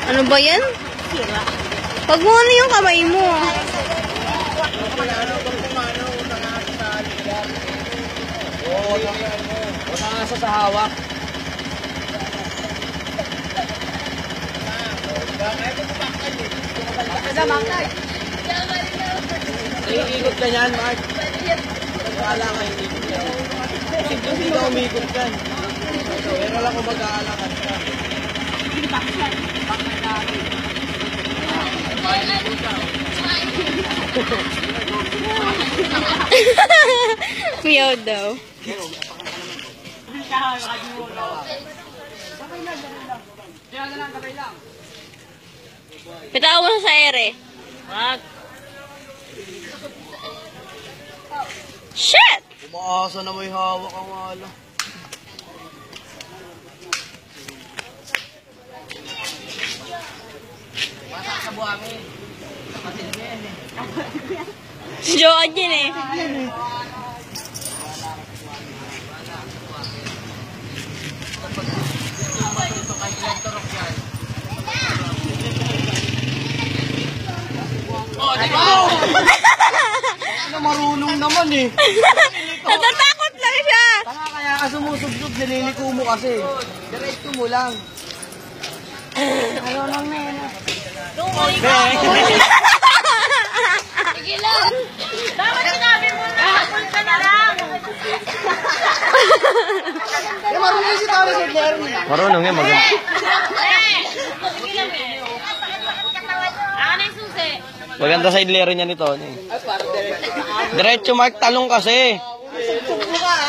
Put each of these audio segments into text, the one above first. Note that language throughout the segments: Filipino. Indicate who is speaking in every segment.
Speaker 1: Ano ba yan? Pag mo ano yung kamay mo.
Speaker 2: Oo, nakasa sa hawak. Iikot ka niyan, Mark. Wala ka iikot ka. Hindi ka umikot ka. Pero lang kung mag-aalakad ka.
Speaker 1: Meow daw. Pitaw mo sa ere.
Speaker 2: Mark!
Speaker 1: Shit!
Speaker 2: Umaasa na may hawak ang ala. Masa sa buhangin. Kapatid niya yan eh.
Speaker 1: Si Joan yun eh.
Speaker 2: Oh, di ba? Ano marunong naman eh.
Speaker 1: Natatakot lang siya.
Speaker 2: Tanga kaya ka sumusubsub, nililiko mo kasi. Diretso mo lang.
Speaker 1: Marunong na yun.
Speaker 3: Sige lang. Dapat sinabi mo na. Punta na lang.
Speaker 2: Marunong si Tawag sa Jeremy.
Speaker 4: Marunong yan, maganda.
Speaker 3: Sige lang eh. Ano yung susi?
Speaker 4: Maganda sa idlero niya nito. Diretso, Mark, talong kasi.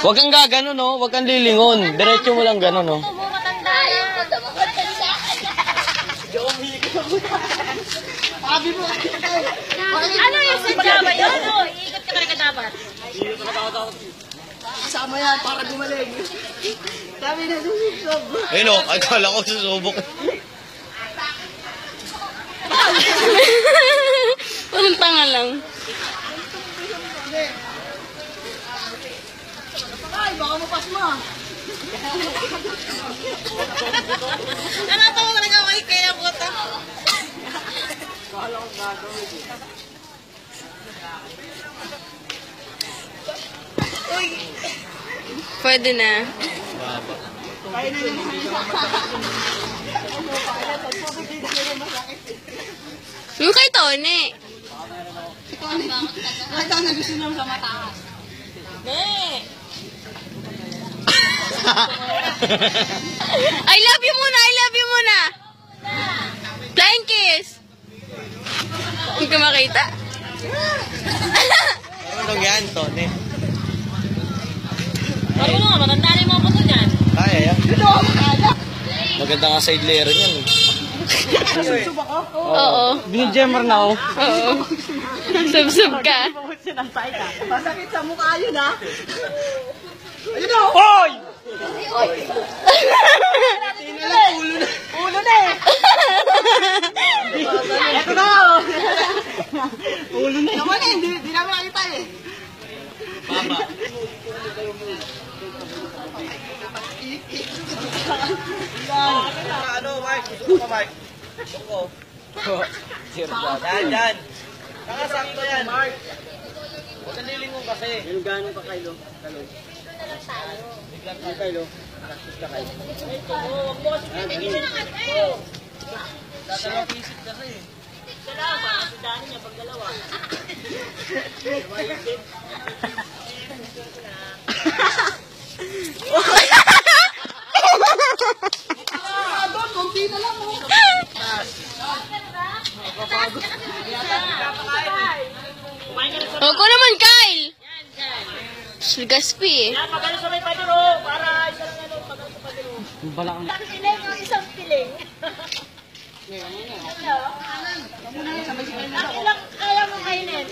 Speaker 4: Huwag kang gagano, no? Huwag kang lilingon. Diretso mo lang gano'n, no?
Speaker 3: Ito mo matanda na. Ano yung sadya ba yun? O, iikot ka talaga dapat.
Speaker 2: Kasama yan para gumaling. Sabi na susubsob.
Speaker 4: Ayun, oh, akala ko susubok.
Speaker 1: Parang tanga lang.
Speaker 2: Ay, baka mapasma.
Speaker 3: Nakatawa talaga ako kaya ko ito.
Speaker 1: Pwede na. Yung kay Tony.
Speaker 2: Nakita na gusto niya sa mataas.
Speaker 1: I love you muna! I love you muna! Flying kiss! Hindi ka makita?
Speaker 4: Marunong yan, Tony.
Speaker 3: Marunong nga, matanda na yung mga puto niyan.
Speaker 4: Kaya yan. Maganda nga sa idlero niyan.
Speaker 2: Susubsub ako.
Speaker 1: Oo.
Speaker 4: Binijemmer na, oh.
Speaker 1: Oo. Sub-sub ka.
Speaker 2: Masakit sa mukha yun, ha? Ayun na!
Speaker 4: Hoy!
Speaker 2: Ulo na eh! Ito na! Ulo na eh! Naman eh, hindi namin nakita eh.
Speaker 4: Baba. Ano, Mark? Gusto ko, Mark? Gusto ko. Yan. Nakasakto yan, Mark. Huwag kang lilingon kasi.
Speaker 2: Yung gano'ng ka kilo? Biglang ka kilo?
Speaker 3: Huwag mo kasi pinigil na kasi.
Speaker 4: Dadalawang isip kasi.
Speaker 3: Dalawa, kasi daan niya pag dalawa.
Speaker 2: Doon, konti na lang mo.
Speaker 1: Huwag ko naman, Kyle! Gaspi eh.
Speaker 3: Yan, magano sa may paduro. Para isa lang ano, magano sa paduro.
Speaker 4: Balak na.
Speaker 3: Piling yung isang piling. Ilang kaya mo kainin?